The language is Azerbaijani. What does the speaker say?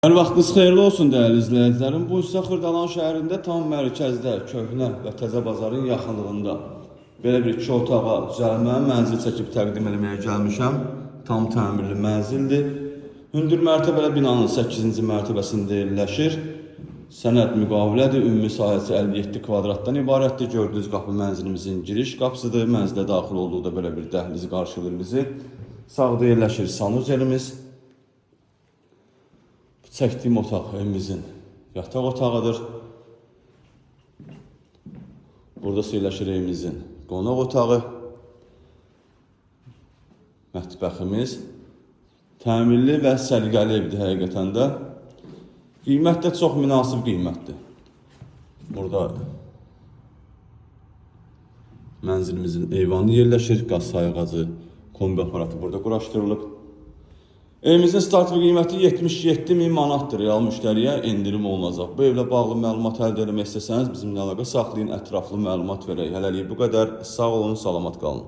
Hər vaxtınız xeyirli olsun dəyərli izləyicilərim. Bu isə Xırdalan şəhərində tam mərkəzdə, köhnə və təzə bazarın yaxınlığında belə bir 2 otağa düzəlmə mənzil çəkib təqdim etməyə gəlmişəm. Tam təmirli mənzildir. Hündür mərtəbəli binanın 8-ci mərtəbəsində yerləşir. Sənəd müqavilədir. Ümumi sahəsi 57 kvadratdan ibarətdir. Gördüyünüz qapı mənzilimizin giriş qapısıdır. Mənzilə daxil olduqda belə bir dəhliz qarşılayır bizi. Sağda yerləşir sanuzelimiz. Çəkdiyim otaq evimizin yataq otağıdır. Burada yerləşir evimizin qonaq otağı. Mətbəximiz. Təmirli və səliqəli evdir həqiqətən də. Qiymət də çox münasib qiymətdir. Burada mənzilimizin eyvanı yerləşir. Qaz sayğacı, kombi aparatı burada quraşdırılıb. Evimizin start qiyməti 77.000 manatdır. Real müştəriyə endirim olunacaq. Bu evlə bağlı məlumat əldə etmək istəsəniz bizimlə əlaqə saxlayın, ətraflı məlumat verək. Hələlik bu qədər. Sağ olun, salamat qalın.